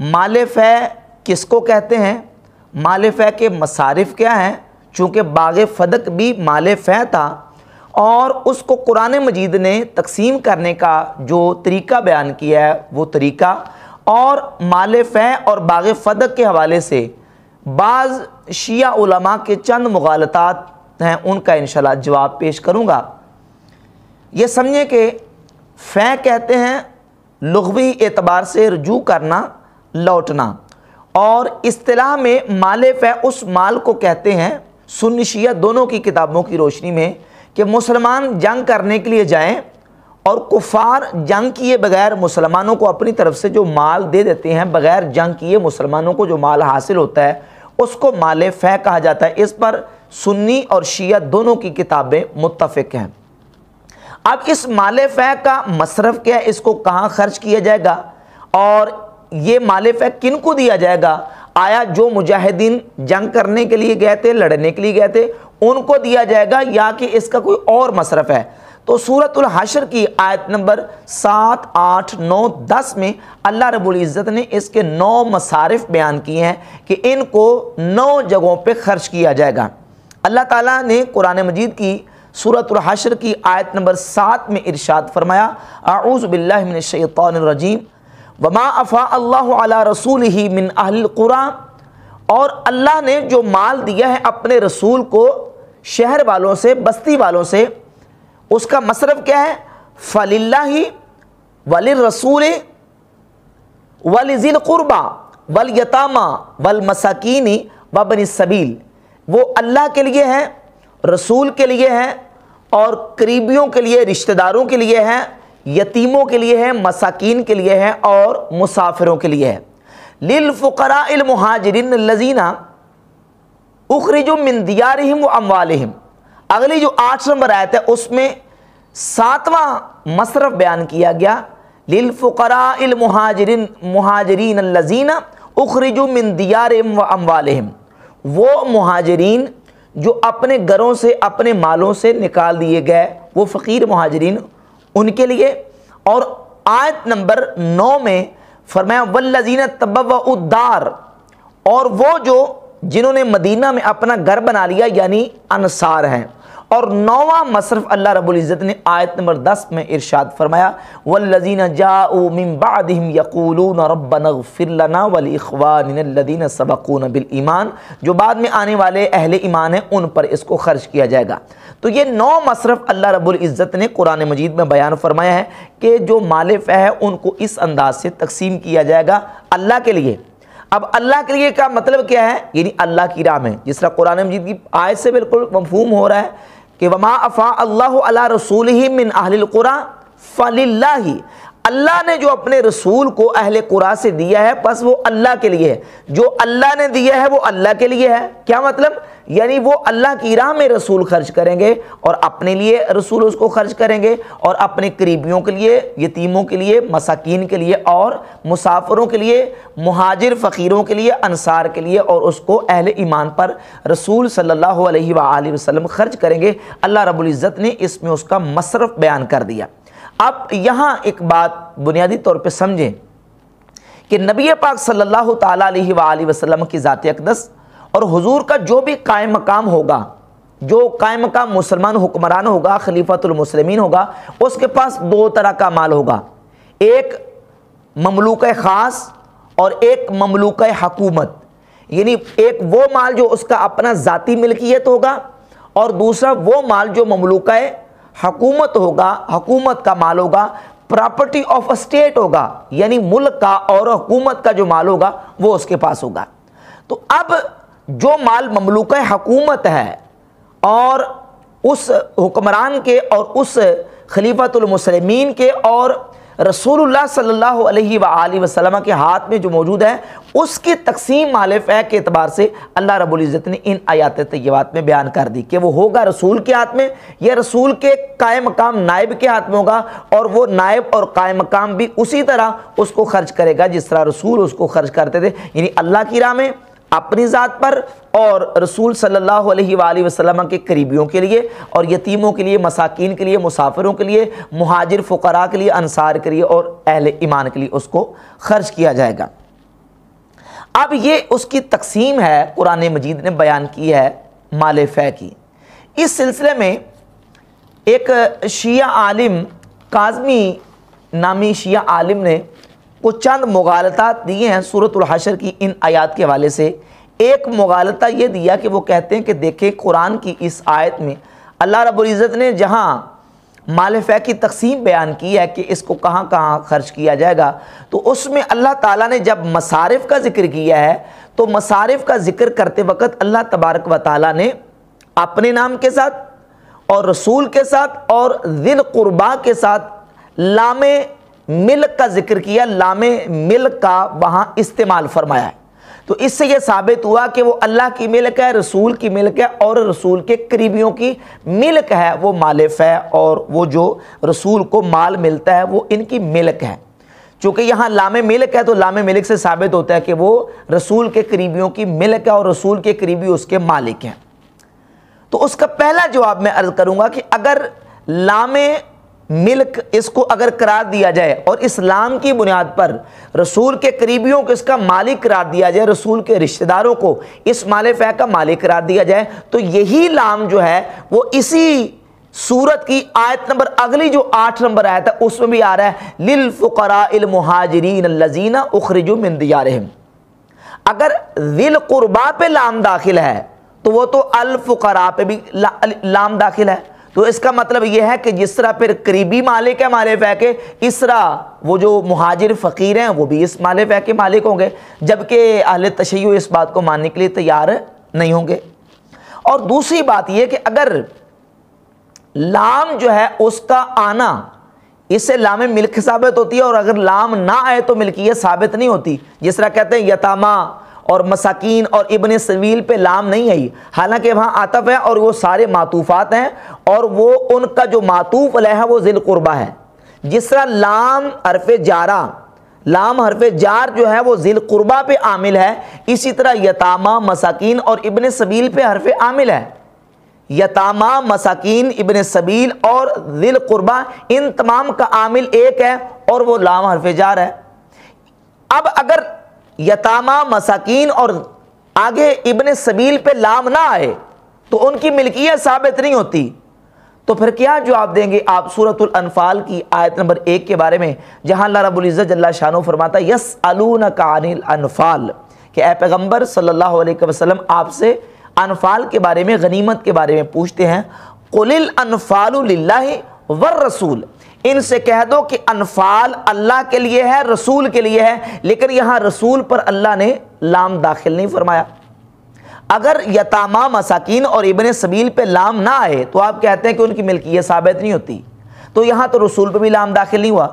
مال فے کس کو کہتے ہیں، مال فے کے مصارف کیا ہیں، چونکہ باغ فدق بھی مال فے تھا اور اس کو قرآن مجید نے تقسیم کرنے کا جو طریقہ بیان کیا ہے وہ طریقہ، اور مال فے اور باغ فدق کے حوالے سے بعض شیعہ علماء کے چند مغالطات ہیں، ان کا انشاءاللہ جواب پیش کروں گا۔ یہ سمجھیں کہ فے کہتے ہیں لغوی اعتبار سے رجوع کرنا، لوٹنا، اور اصطلاح میں مال فے اس مال کو کہتے ہیں سنی شیعہ دونوں کی کتابوں کی روشنی میں کہ مسلمان جنگ کرنے کے لیے جائیں اور کفار جنگ کیے بغیر مسلمانوں کو اپنی طرف سے جو مال دے دیتے ہیں، بغیر جنگ کیے مسلمانوں کو جو مال حاصل ہوتا ہے اس کو مال فے کہا جاتا ہے۔ اس پر سنی اور شیعہ دونوں کی کتابیں متفق ہیں۔ اب اس مال فے کا مصرف کیا ہے، اس کو کہاں خرچ کیا جائے گا، اور یہ مال فے کن کو دیا جائے گا؟ آیا جو مجاہدین جنگ کرنے کے لیے گئے تھے، لڑنے کے لیے گئے تھے، ان کو دیا جائے گا، یا کہ اس کا کوئی اور مصرف ہے؟ تو سورۃ الحشر کی آیت نمبر 7، 8، 9، 10 میں اللہ رب العزت نے اس کے 9 مصارف بیان کیے ہیں کہ ان کو 9 جگہوں پہ خرچ کیا جائے گا۔ اللہ تعالیٰ نے قرآن مجید کی سورۃ الحشر کی آیت نمبر 7 میں ارشاد فرمایا، اعوذ باللہ من الشیطان الرجیم وما افاء اللہ علی رسولہ من اہل القری، اور اللہ نے جو مال دیا ہے اپنے رسول کو شہر والوں سے، بستی والوں سے، اس کا مصرف کیا ہے؟ فَلِلَّهِ وَلِلرَّسُولِ وَلِذِي الْقُرْبَى وَالْيَتَامَى وَالْمَسَاكِينِ وَابْنِ السَّبِيلِ، وہ اللہ کے لیے ہے، رسول کے لیے ہے، اور قریبیوں کے لیے، رشتہ داروں کے لیے ہے، یتیموں کے لیے ہے، مساکین کے لیے ہے، اور مسافروں کے لیے ہے۔ لِلْفُقَرَاءِ الْمُهَاجِرِينَ الَّذِينَ اُخْرِجُوا مِنْ دِيَارِهِمْ وَأَمْوَالِهِمْ، اگلی جو 8 نمبر آیت ہے اس میں 7واں مصرف بیان کیا گیا، لِلْفُقَرَاءِ الْمُهَاجِرِينَ الَّذِينَ اُخْرِجُوا مِنْ دِيَارِهِمْ وَأَمْوَالِهِمْ، وہ مہاجرین جو اپنے گھروں سے، اپنے مالوں سے نکال دیے گئے، وہ فقیر مہاجرین، ان کے لیے۔ اور آیت نمبر 9 میں فرمایا وَالَّذِينَ تَبَوَّءُوا الدَّارَ، اور وہ جو جنہوں نے مدینہ میں اپنا گھر بنا لیا، یعنی انصار ہیں۔ اور 9واں مصرف اللہ رب العزت نے آیت نمبر 10 میں ارشاد فرمایا وَالَّذِينَ جَاءُوا مِن بَعْدِهِمْ يَقُولُونَ رَبَّنَا اغْفِرْ لَنَا وَلِإِخْوَانِنَا الَّذِينَ سَبَقُونَا بِالْإِيمَانِ، جو بعد میں آنے والے اہل ایمان ہیں ان پر اس کو خرچ کیا جائے گا۔ تو یہ 9 مصرف اللہ رب العزت نے قرآن مجید میں بیان فرمایا ہے کہ جو مال فے ہے ان کو اس انداز سے تقسیم کیا جائے گا اللہ کے لیے۔ اب اللہ کے لیے کا مطلب کیا ہے؟ یعنی اللہ کی راہ میں، جس طرح قرآن مجید کی آیت سے بالکل مفہوم ہو رہا ہے کہ وما افاء اللہ علی رسولہ من اہل القری فللہ، اللہ نے جو اپنے رسول کو اہل قریٰ سے دیا ہے بس وہ اللہ کے لیے ہے، جو اللہ نے دیا ہے وہ اللہ کے لیے ہے۔ کیا مطلب؟ یعنی وہ اللہ کی راہ میں رسول خرچ کریں گے، اور اپنے لیے رسول اس کو خرچ کریں گے، اور اپنے قریبیوں کے لیے، یتیموں کے لیے، مساکین کے لیے، اور مسافروں کے لیے، مہاجر فقیروں کے لیے، انصار کے لیے، اور اس کو اہل ایمان پر رسول صلی اللہ علیہ وآلہ وسلم خرچ کریں گے۔ اللہ رب العزت نے اس میں اس کا مصرف بیان کر دیا۔ اب یہاں ایک بات بنیادی طور پہ سمجھیں کہ نبی پاک صلی اللہ تعالیٰ علیہ وآلہ وسلم کی ذات اقدس اور حضور کا جو بھی قائم مقام ہوگا، جو قائم مقام مسلمان حکمران ہوگا، خلیفۃ المسلمین ہوگا، اس کے پاس 2 طرح کا مال ہوگا، ایک مملوکہ خاص اور ایک مملوکہ حکومت، یعنی ایک وہ مال جو اس کا اپنا ذاتی ملکیت ہوگا، اور دوسرا وہ مال جو مملوکہ حکومت ہوگا، حکومت کا مال ہوگا، پراپرٹی آف اسٹیٹ ہوگا، یعنی ملک کا اور حکومت کا جو مال ہوگا وہ اس کے پاس ہوگا۔ تو اب جو مال مملوکہ حکومت ہے اور اس حکمران کے اور اس خلیفۃ المسلمین کے اور رسول اللہ صلی اللہ علیہ وآلہ وسلم کے ہاتھ میں جو موجود ہے، اس کی تقسیم مال فے کے اعتبار سے اللہ رب العزت نے ان آیات طیبات میں بیان کر دی کہ وہ ہوگا رسول کے ہاتھ میں، یا رسول کے قائم مقام نائب کے ہاتھ میں ہوگا، اور وہ نائب اور قائم مقام بھی اسی طرح اس کو خرچ کرے گا جس طرح رسول اس کو خرچ کرتے تھے، یعنی اللہ کی راہ میں، اپنی ذات پر، اور رسول صلی اللہ علیہ وآلہ وسلم کے قریبیوں کے لیے، اور یتیموں کے لیے، مساکین کے لیے، مسافروں کے لیے، مہاجر فقراء کے لیے، انصار کے لیے، اور اہل ایمان کے لیے اس کو خرچ کیا جائے گا۔ اب یہ اس کی تقسیم ہے قرآن مجید نے بیان کی ہے مال فے کی۔ اس سلسلے میں ایک شیعہ عالم کاظمی نامی شیعہ عالم نے وہ چند مغالطات دیے ہیں سورۃ الحشر کی ان آیات کے حوالے سے۔ ایک مغالطہ یہ دیا کہ وہ کہتے ہیں کہ دیکھیں قرآن کی اس آیت میں اللہ رب العزت نے جہاں مال فے کی تقسیم بیان کی ہے کہ اس کو کہاں کہاں خرچ کیا جائے گا، تو اس میں اللہ تعالیٰ نے جب مصارف کا ذکر کیا ہے تو مصارف کا ذکر کرتے وقت اللہ تبارک و تعالیٰ نے اپنے نام کے ساتھ اور رسول کے ساتھ اور ذی القربا کے ساتھ لام ملک کا ذکر کیا، لام ملک کا وہاں استعمال فرمایا ہے۔ تو اس سے یہ ثابت ہوا کہ وہ اللہ کی ملک ہے، رسول کی ملک ہے اور رسول کے قریبیوں کی ملک ہے وہ مال فے، اور وہ جو رسول کو مال ملتا ہے وہ ان کی ملک ہے۔ چونکہ یہاں لام ملک ہے تو لام ملک سے ثابت ہوتا ہے کہ وہ رسول کے قریبیوں کی ملک ہے اور رسول کے قریبی اس کے مالک ہیں۔ تو اس کا پہلا جواب میں عرض کروں گا کہ اگر لام ملک اس کو اگر قرار دیا جائے اور اسلام کی بنیاد پر رسول کے قریبیوں کو اس کا مالک قرار دیا جائے، رسول کے رشتہ داروں کو اس مال فے کا مالک قرار دیا جائے، تو یہی لام جو ہے وہ اسی سورت کی آیت نمبر اگلی جو 8 نمبر آیت ہے اس میں بھی آ رہا ہے للفقراء المہاجرین الذین اخرجوا من دیارہم۔ اگر ذی القربا پہ لام داخل ہے تو وہ تو الفقراء پہ بھی لام داخل ہے، تو اس کا مطلب یہ ہے کہ جس طرح پھر قریبی مالک ہے مال فے کے، اس طرح وہ جو مہاجر فقیر ہیں وہ بھی اس مال فے کے مالک ہوں گے، جبکہ اہل تشیع اس بات کو ماننے کے لیے تیار نہیں ہوں گے۔ اور دوسری بات یہ کہ اگر لام جو ہے اس کا آنا اس سے لام ملک ثابت ہوتی ہے، اور اگر لام نہ آئے تو ملکیت ثابت نہیں ہوتی، جس طرح کہتے ہیں یتامہ اور مساکین اور ابن سبیل پہ لام نہیں آئی، حالانکہ وہاں عطف ہے اور وہ سارے معطوفات ہیں اور وہ ان کا جو معطوف علیہ ہے وہ ذی القربہ ہے۔ جس طرح لام حرف جارہ، لام حرف جار جو ہے وہ ذی القربہ پہ عامل ہے، اسی طرح یتامہ مساکین اور ابن سبیل پہ حرف عامل ہے۔ یتامہ مساکین ابن سبیل اور ذی القربہ ان تمام کا عامل ایک ہے اور وہ لام حرف جار ہے۔ اب اگر یتامہ مساکین اور آگے ابن سبیل پہ لام نہ آئے تو ان کی ملکیت ثابت نہیں ہوتی، تو پھر کیا جواب دیں گے آپ سورۃ الانفال کی آیت نمبر 1 کے بارے میں، جہاں اللہ رب العزت جل شانہ فرماتا ہے یسألونک عن الانفال، کہ اے پیغمبر صلی اللہ علیہ وسلم آپ سے انفال کے بارے میں، غنیمت کے بارے میں پوچھتے ہیں۔ قل الانفال للہ والرسول، ان سے کہہ دو کہ انفال اللہ کے لیے ہے، رسول کے لیے ہے، لیکن یہاں رسول پر اللہ نے لام داخل نہیں فرمایا۔ اگر یتامہ مساکین اور ابن سبیل پہ لام نہ آئے تو آپ کہتے ہیں کہ ان کی ملکیت ثابت نہیں ہوتی، تو یہاں تو رسول پہ بھی لام داخل نہیں ہوا،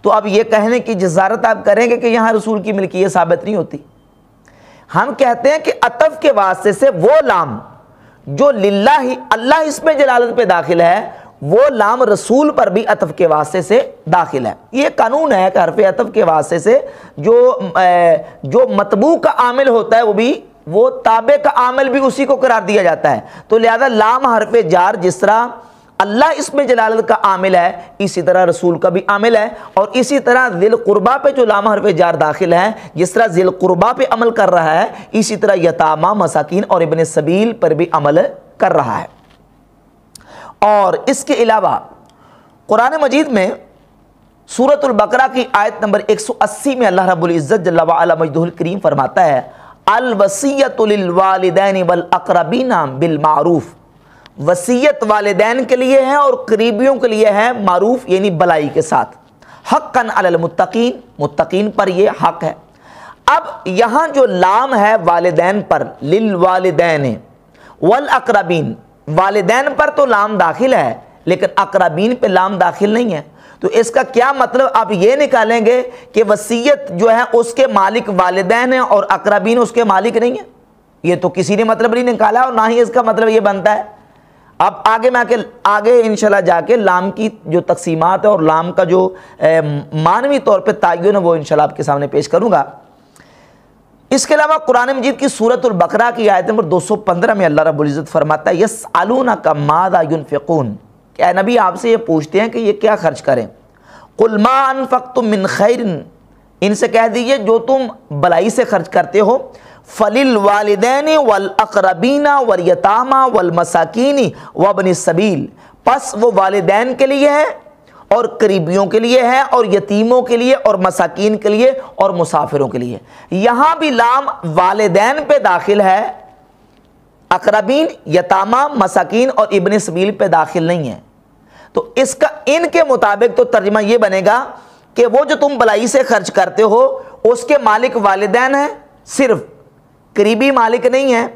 تو اب یہ کہنے کی جسارت آپ کریں گے کہ یہاں رسول کی ملکیت ثابت نہیں ہوتی۔ ہم کہتے ہیں کہ عطف کے واسطے سے وہ لام جو للہ اللہ اس میں جلالت پہ داخل ہے، وہ لام رسول پر بھی عطف کے واسطے سے داخل ہے۔ یہ قانون ہے کہ حرف عطف کے واسطے سے جو مطبوع کا عامل ہوتا ہے وہ تابع کا عامل بھی اسی کو قرار دیا جاتا ہے، تو لہذا لام حرف جار جس طرح اللہ اس میں جلالت کا عامل ہے اسی طرح رسول کا بھی عامل ہے، اور اسی طرح ذی القربہ پہ جو لام حرف جار داخل ہے، جس طرح ذی القربہ پہ عمل کر رہا ہے اسی طرح یتامہ مساکین اور ابن سبیل پر بھی عمل کر رہا ہے۔ اور اس کے علاوہ قرآن مجید میں سورۃ البقرہ کی آیت نمبر 180 میں اللہ رب العزت جل وعلا مجدہ الکریم فرماتا ہے الوصیۃ للوالدین والاقربین بالمعروف، وصیت والدین کے لیے ہے اور قریبیوں کے لیے ہے معروف یعنی بلائی کے ساتھ، حقا علی المتقین، متقین پر یہ حق ہے۔ اب یہاں جو لام ہے والدین پر، للوالدین والاقربین، والدین پر تو لام داخل ہے لیکن اقربین پہ لام داخل نہیں ہے، تو اس کا کیا مطلب آپ یہ نکالیں گے کہ وصیت جو ہے اس کے مالک والدین ہیں اور اقربین اس کے مالک نہیں ہیں؟ یہ تو کسی نے مطلب نہیں نکالا اور نہ ہی اس کا مطلب یہ بنتا ہے۔ اب آگے انشاءاللہ جا کے لام کی جو تقسیمات ہے اور لام کا جو معنوی طور پہ تعین ہے وہ انشاءاللہ آپ کے سامنے پیش کروں گا۔ اس کے علاوہ قرآن مجید کی سورۃ البقرہ کی آیت نمبر 215 میں اللہ رب العزت فرماتا ہے یسألونک ماذا ينفقون، کہ اے نبی آپ سے یہ پوچھتے ہیں کہ یہ کیا خرچ کریں۔ قل ما انفقتم من خیر ان سے کہہ دیجئے جو تم بلائی سے خرچ کرتے ہو، فَلِلْوَالِدَيْنِ وَالْأَقْرَبِينَ وَالْيَتَامَى وَالْمَسَاكِينِ وَابْنِ السَّبِيلِ، پس وہ والدین کے لیے ہے اور قریبیوں کے لیے ہے اور یتیموں کے لیے اور مساکین کے لیے اور مسافروں کے لیے۔ یہاں بھی لام والدین پہ داخل ہے، اقربین، یتامہ، مساکین اور ابن سبیل پہ داخل نہیں ہے۔ تو اس کا ان کے مطابق تو ترجمہ یہ بنے گا کہ وہ جو تم بلائی سے خرچ کرتے ہو اس کے مالک والدین ہیں، صرف قریبی مالک نہیں ہیں،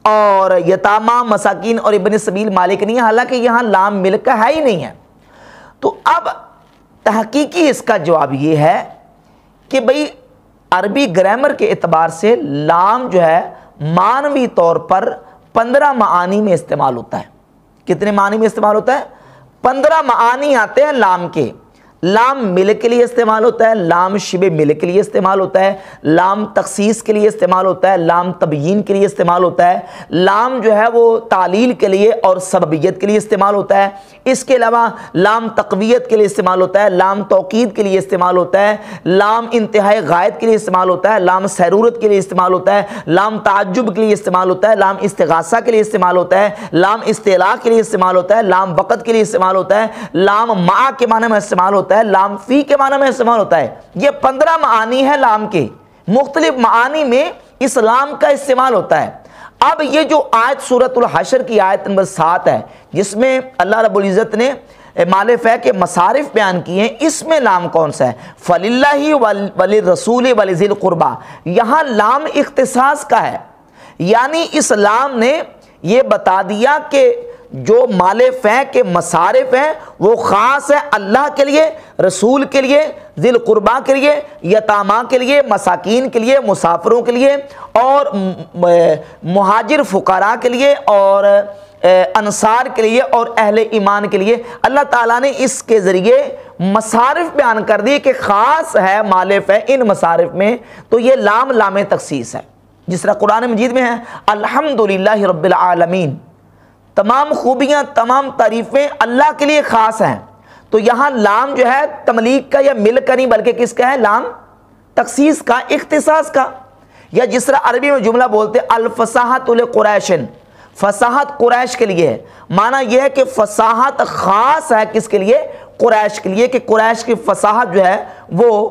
اور یتامہ، مساکین اور ابن سبیل مالک نہیں ہے، حالانکہ یہاں لام ملک کا ہے ہی نہیں ہے۔ تو اب تحقیقی اس کا جواب یہ ہے کہ بھئی عربی گرامر کے اعتبار سے لام جو ہے معنوی طور پر 15 معانی میں استعمال ہوتا ہے۔ کتنے معنی میں استعمال ہوتا ہے؟ 15 معانی آتے ہیں لام کے۔ لام ملک کے لیے استعمال ہوتا ہے، لام شبہ ملک کے لیے استعمال ہوتا ہے، لام تخصیص کے لیے استعمال ہوتا ہے، لام تبیین کے لیے استعمال ہوتا ہے، لام جو ہے وہ تعلیل کے لیے اور سببیت کے لیے استعمال ہوتا ہے۔ اس کے علاوہ لام تقویت کے لیے استعمال ہوتا ہے، لام توکید کے لیے استعمال ہوتا ہے، لام انتہائی غایت کے لیے استعمال ہوتا ہے، لام سیرورت کے لیے استعمال ہوتا ہے، لام تعجب کے لیے استعمال ہوتا ہے، لام استغاثہ کے لیے استعمال ہوتا ہے، لام استعلاء کے لیے استعمال ہوتا ہے، لام وقت کے لیے استعمال ہوتا ہے، لام مع کے معنی میں استعمال ہوتا ہے، لام فی کے معنی میں استعمال ہوتا ہے۔ یہ 15 معانی ہے لام کے، مختلف معانی میں اس لام کا استعمال ہوتا ہے۔ اب یہ جو آیت سورۃ الحشر کی آیت نمبر 7 ہے جس میں اللہ رب العزت نے مال فے کے مصارف بیان کیے ہیں، اس میں لام کون سا ہے؟ فَلِلَّهِ وَلِلرَّسُولِ وَلِذِي الْقُرْبَى، یہاں لام اختصاص کا ہے، یعنی اس لام نے یہ بتا دیا کہ جو مال فے کے مصارف ہیں وہ خاص ہے اللہ کے لیے، رسول کے لیے، ذی القربہ کے لیے، یتامہ کے لیے، مساکین کے لیے، مسافروں کے لیے اور مہاجر فقراء کے لیے اور انصار کے لیے اور اہل ایمان کے لیے۔ اللہ تعالیٰ نے اس کے ذریعے مصارف بیان کر دیے کہ خاص ہے مال فے ان مصارف میں، تو یہ لام لام تخصیص ہے۔ جس طرح قرآن مجید میں ہے الحمدللہ رب العالمین، تمام خوبیاں، تمام تعریفیں اللہ کے لیے خاص ہیں، تو یہاں لام جو ہے تملیک کا یا ملک کا نہیں بلکہ کس کا ہے؟ لام تخصیص کا، اختصاص کا۔ یا جس طرح عربی میں جملہ بولتے الفصاحت لقریشن، فصاحت قریش کے لیے ہے، معنی یہ ہے کہ فصاحت خاص ہے کس کے لیے؟ قریش کے لیے، کہ قریش کی فصاحت جو ہے وہ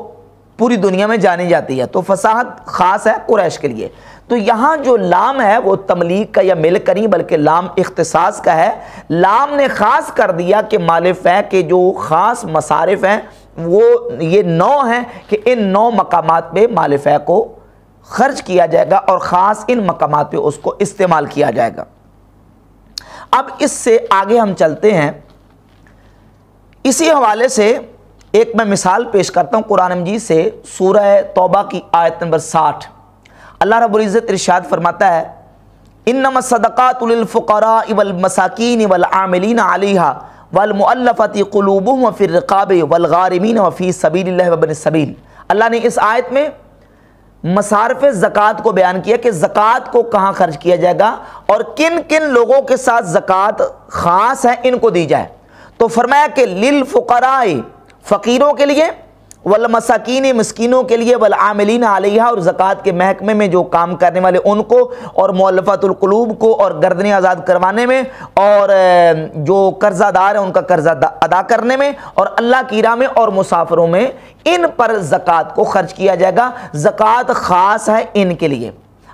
پوری دنیا میں جانی جاتی ہے، تو فصاحت خاص ہے قریش کے لیے۔ تو یہاں جو لام ہے وہ تملیک کا یا ملک کا نہیں بلکہ لام اختصاص کا ہے۔ لام نے خاص کر دیا کہ مال فے کے جو خاص مصارف ہیں وہ یہ 9 ہیں کہ ان 9 مقامات پہ مال فے کو خرچ کیا جائے گا اور خاص ان مقامات پہ اس کو استعمال کیا جائے گا۔ اب اس سے آگے ہم چلتے ہیں، اسی حوالے سے ایک میں مثال پیش کرتا ہوں قرآن مجید سے، سورہ توبہ کی آیت نمبر 60۔ اللہ رب العزت ارشاد فرماتا ہے انما الصدقات للفقراء والمساکین والعاملین علیہا والمؤلفۃ قلوبہم وفی الرقاب والغارمین وفی سبیل اللہ وابن السبیل۔ اللہ نے اس آیت میں مصارف زکوٰۃ کو بیان کیا کہ زکوٰۃ کو کہاں خرچ کیا جائے گا اور کن کن لوگوں کے ساتھ زکوٰۃ خاص ہے ان کو دی جائے۔ تو فرمایا کہ للفقراء، فقیروں کے لیے، والمساکین، مسکینوں کے لیے، والعاملین علیہا، اور زکوٰۃ کے محکمے میں جو کام کرنے والے ان کو، اور مؤلفۃ القلوب کو، اور گردنیں آزاد کروانے میں، اور جو قرضہ دار ہیں ان کا قرضہ ادا کرنے میں، اور اللہ کی راہ میں اور مسافروں میں، ان پر زکوٰۃ کو خرچ کیا جائے گا۔ زکوٰۃ خاص ہے ان کے لیے۔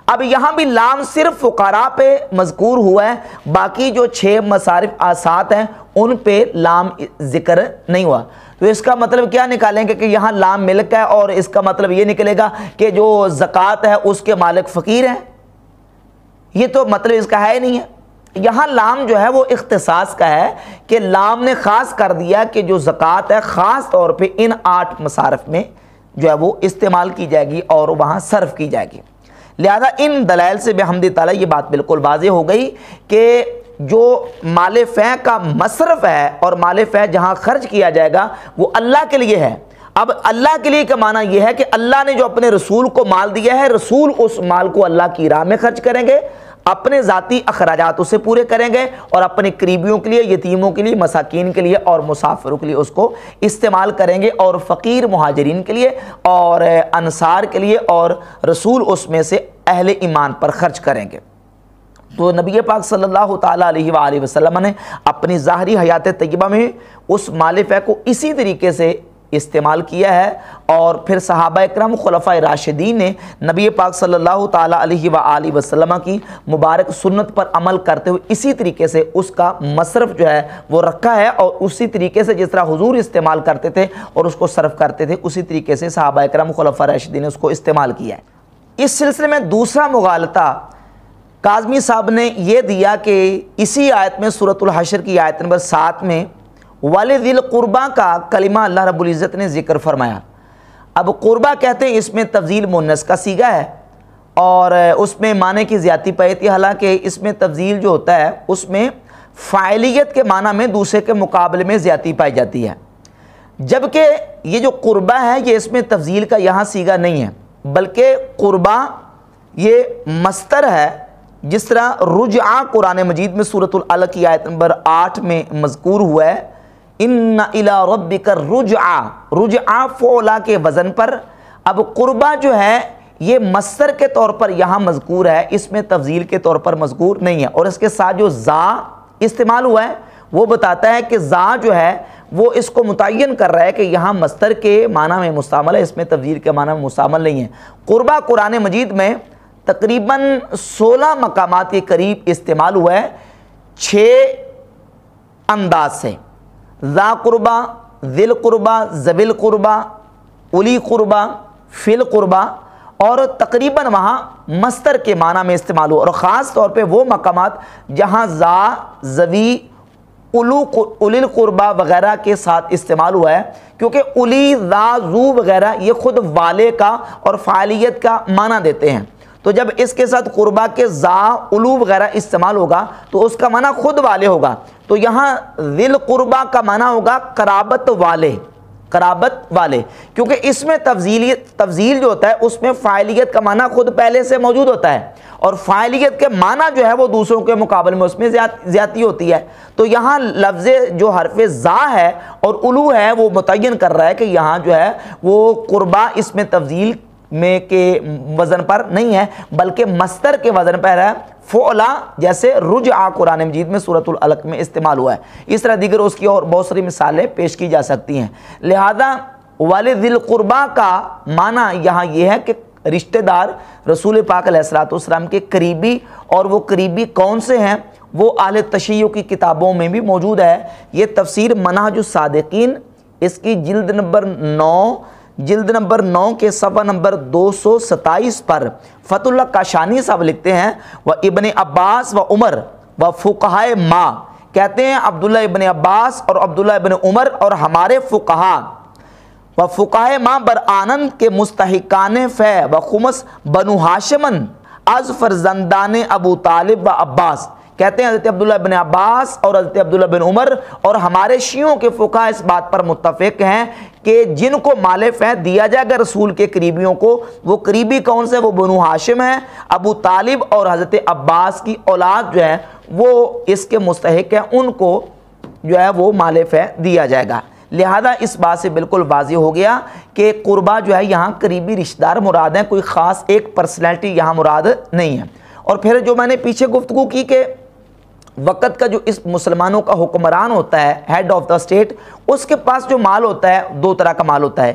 اب یہاں بھی لام صرف فقراء پہ مذکور ہوا ہے، باقی جو 6 مصارف آسات ہیں ان پہ لام ذکر نہیں ہوا۔ تو اس کا مطلب کیا نکالیں گے کہ یہاں لام ملک ہے، اور اس کا مطلب یہ نکلے گا کہ جو زکوٰۃ ہے اس کے مالک فقیر ہیں؟ یہ تو مطلب اس کا ہے نہیں ہے۔ یہاں لام جو ہے وہ اختصاص کا ہے کہ لام نے خاص کر دیا کہ جو زکوٰۃ ہے خاص طور پہ ان 8 مصارف میں جو ہے وہ استعمال کی جائے گی اور وہاں صرف کی جائے گی۔ لہذا ان دلائل سے بحمد تعالیٰ یہ بات بالکل واضح ہو گئی کہ جو مال فے کا مصرف ہے اور مال فے جہاں خرچ کیا جائے گا وہ اللہ کے لیے ہے۔ اب اللہ کے لیے کا معنی یہ ہے کہ اللہ نے جو اپنے رسول کو مال دیا ہے، رسول اس مال کو اللہ کی راہ میں خرچ کریں گے، اپنے ذاتی اخراجات اسے پورے کریں گے اور اپنے قریبیوں کے لیے، یتیموں کے لیے، مساکین کے لیے اور مسافروں کے لیے اس کو استعمال کریں گے، اور فقیر مہاجرین کے لیے اور انصار کے لیے، اور رسول اس میں سے اہل ایمان پر خرچ کریں گے۔ تو نبی پاک صلی اللہ تعالیٰ علیہ وآلہ وسلم نے اپنی ظاہری حیات طیبہ میں اس مال فے کو اسی طریقے سے استعمال کیا ہے، اور پھر صحابہ اکرام خلفائے راشدین نے نبی پاک صلی اللہ تعالیٰ علیہ وآلہ وسلم کی مبارک سنت پر عمل کرتے ہوئے اسی طریقے سے اس کا مصرف جو ہے وہ رکھا ہے، اور اسی طریقے سے جس طرح حضور استعمال کرتے تھے اور اس کو صرف کرتے تھے، اسی طریقے سے صحابہ اکرام خلفائے راشدین نے اس کو استعمال کیا ہے۔ اس سلسلے میں دوسرا مغالطہ کاظمی صاحب نے یہ دیا کہ اسی آیت میں سورۃ الحشر کی آیت نمبر 7 میں وَلِذِي الْقُرْبَى کا کلمہ اللہ رب العزت نے ذکر فرمایا۔ اب قربہ کہتے ہیں اس میں تفضیل مؤنث کا صیغہ ہے اور اس میں معنی کی زیادتی پائی تھی، حالانکہ اس میں تفضیل جو ہوتا ہے اس میں فاعلیت کے معنی میں دوسرے کے مقابلے میں زیادتی پائی جاتی ہے، جبکہ یہ جو قربہ ہے یہ اس میں تفضیل کا یہاں صیغہ نہیں ہے، بلکہ قربہ یہ مصدر ہے، جس طرح رجعہ قرآن مجید میں سورۃ العلق کی آیت نمبر 8 میں مذکور ہوا ہے، ان الی ربک الرجعہ، رجعہ فعلا کے وزن پر۔ اب قربہ جو ہے یہ مصدر کے طور پر یہاں مذکور ہے، اس میں تفضیل کے طور پر مذکور نہیں ہے، اور اس کے ساتھ جو زا استعمال ہوا ہے وہ بتاتا ہے کہ زا جو ہے وہ اس کو متعین کر رہا ہے کہ یہاں مصدر کے معنی میں مستعمل ہے، اس میں تفضیل کے معنی میں مستعمل نہیں ہے۔ قربہ قرآن مجید میں تقریباً 16 مقامات کے قریب استعمال ہوا ہے 6 انداز سے، ذا قربہ، ذی القربہ، ذوی القربہ، اولی قربہ، فی القربہ، اور تقریباً وہاں مصدر کے معنی میں استعمال ہوا، اور خاص طور پہ وہ مقامات جہاں ذا، ذوی، اولی القربہ وغیرہ کے ساتھ استعمال ہوا ہے، کیونکہ اولی، ذا، ذو وغیرہ یہ خود والے کا اور فاعلیت کا معنی دیتے ہیں، تو جب اس کے ساتھ قربہ کے ذا، اولو وغیرہ استعمال ہوگا تو اس کا معنی خود والے ہوگا، تو یہاں ذی القربہ کا معنی ہوگا قرابت والے، قرابت والے، کیونکہ اس میں تفضیل جو ہوتا ہے اس میں فاعلیت کا معنی خود پہلے سے موجود ہوتا ہے، اور فاعلیت کے معنی جو ہے وہ دوسروں کے مقابلے میں اس میں زیادتی ہوتی ہے، تو یہاں لفظ جو حرف ذا ہے اور اولو ہے وہ متعین کر رہا ہے کہ یہاں جو ہے وہ قربہ اس میں تفضیل میں کے وزن پر نہیں ہے بلکہ مصدر کے وزن پر ہے، فعلا جیسے رجعہ قرآن مجید میں سورۃ العلق میں استعمال ہوا ہے، اس طرح دیگر اس کی اور بہت ساری مثالیں پیش کی جا سکتی ہیں۔ لہذا وَلِذِي الْقُرْبَى کا معنی یہاں یہ ہے کہ رشتہ دار رسول پاک علیہ الصلوۃ والسلام کے قریبی، اور وہ قریبی کون سے ہیں وہ اہل تشیع کی کتابوں میں بھی موجود ہے۔ یہ تفسیر منہج الصادقین اس کی جلد نمبر 9 کے صفحہ نمبر 227 پر فتح اللہ کاشانی صاحب لکھتے ہیں، وابن عباس و عمر و فقہائے ما، کہتے ہیں عبداللہ ابن عباس اور عبداللہ ابن عمر اور ہمارے فقہا و فقہائے ما برآنند کے مستحقان فے و خمس بنو ہاشمن از فرزندان ابو طالب و عباس، کہتے ہیں حضرت عبداللہ بن عباس اور حضرت عبداللہ بن عمر اور ہمارے شیعوں کے فقہاء اس بات پر متفق ہیں کہ جن کو مال فے دیا جائے گا رسول کے قریبیوں کو، وہ قریبی کون سے؟ وہ بنو ہاشم ہیں، ابو طالب اور حضرت عباس کی اولاد جو ہے وہ اس کے مستحق ہیں، ان کو جو ہے وہ مال فے دیا جائے گا۔ لہذا اس بات سے بالکل واضح ہو گیا کہ قربہ جو ہے یہاں قریبی رشتہ دار مراد ہیں، کوئی خاص ایک پرسنالٹی یہاں مراد نہیں ہے۔ اور پھر جو میں نے پیچھے گفتگو کی کہ وقت کا جو اس مسلمانوں کا حکمران ہوتا ہے، ہیڈ آف دا اسٹیٹ، اس کے پاس جو مال ہوتا ہے 2 طرح کا مال ہوتا ہے،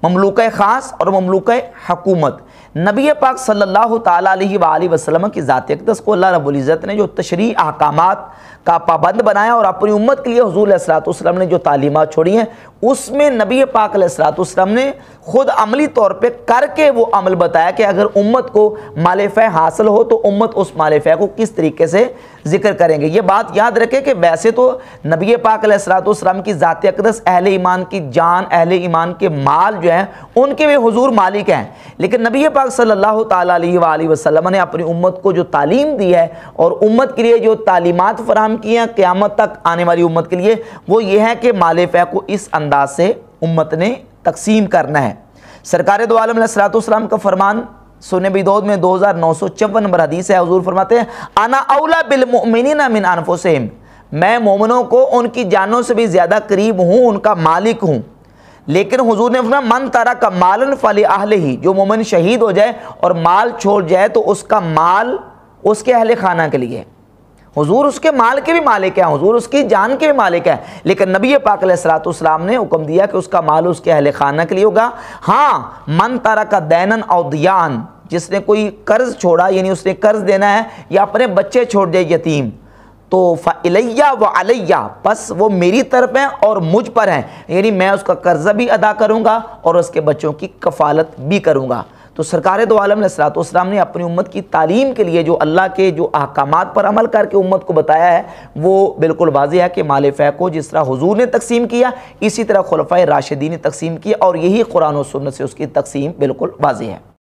مملوکہ خاص اور مملوکہ حکومت۔ نبی پاک صلی اللہ تعالیٰ علیہ وآلہ وسلم کی ذات اقدس کو اللہ رب العزت نے جو تشریع احکامات کا پابند بنایا اور اپنی امت کے لیے حضور علیہ الصلوۃ والسلام نے جو تعلیمات چھوڑی ہیں، اس میں نبی پاک علیہ الصلوۃ والسلام نے خود عملی طور پہ کر کے وہ عمل بتایا کہ اگر امت کو مال فے حاصل ہو تو امت اس مال فے کو کس طریقے سے ذکر کریں گے۔ یہ بات یاد رکھے کہ ویسے تو نبی پاک علیہ الصلوۃ والسلام کی ذات اقدس اہل ایمان کی جان، اہل ایمان کے مال جو ہیں ان کے بھی حضور مالک ہیں، لیکن نبی پاک صلی اللہ تعالیٰ علیہ وآلہ وسلم نے اپنی امت کو جو تعلیم دی ہے اور امت کے لیے جو تعلیمات فراہم کی ہیں قیامت تک آنے والی امت کے لیے، وہ یہ ہے کہ مال فے کو اس انداز سے امت نے تقسیم کرنا ہے۔ سرکار دو عالم علیہ الصلوۃ والسلام کا فرمان سنن ابی داؤد میں 2954 نمبر حدیث ہے، حضور فرماتے ہیں انا اولا بالمؤمنین من انفسہم، میں مومنوں کو ان کی جانوں سے بھی زیادہ قریب ہوں، ان کا مالک ہوں۔ لیکن حضور نے فرمایا من ترک مالا فلأہلہ، جو مومن شہید ہو جائے اور مال چھوڑ جائے تو اس کا مال اس کے اہل خانہ کے لیے، حضور اس کے مال کے بھی مالک ہیں، حضور اس کی جان کے بھی مالک ہیں، لیکن نبی پاک علیہ الصلوۃ والسلام نے حکم دیا کہ اس کا مال اس کے اہل خانہ کے لیے ہوگا۔ ہاں من ترک دینا او دیان، جس نے کوئی قرض چھوڑا، یعنی اس نے قرض دینا ہے یا اپنے بچے چھوڑ دے یتیم، تو فَإِلَيَّ وَعَلَيَّ، پس وہ میری طرف ہیں اور مجھ پر ہیں، یعنی میں اس کا قرضہ بھی ادا کروں گا اور اس کے بچوں کی کفالت بھی کروں گا۔ تو سرکار دو عالم علیہ الصلوۃ والسلام نے اپنی امت کی تعلیم کے لیے جو اللہ کے جو احکامات پر عمل کر کے امت کو بتایا ہے، وہ بالکل واضح ہے کہ مال فے کو جس طرح حضور نے تقسیم کیا، اسی طرح خلفائے راشدین نے تقسیم کیا، اور یہی قرآن و سنت سے اس کی تقسیم بالکل واضح ہے۔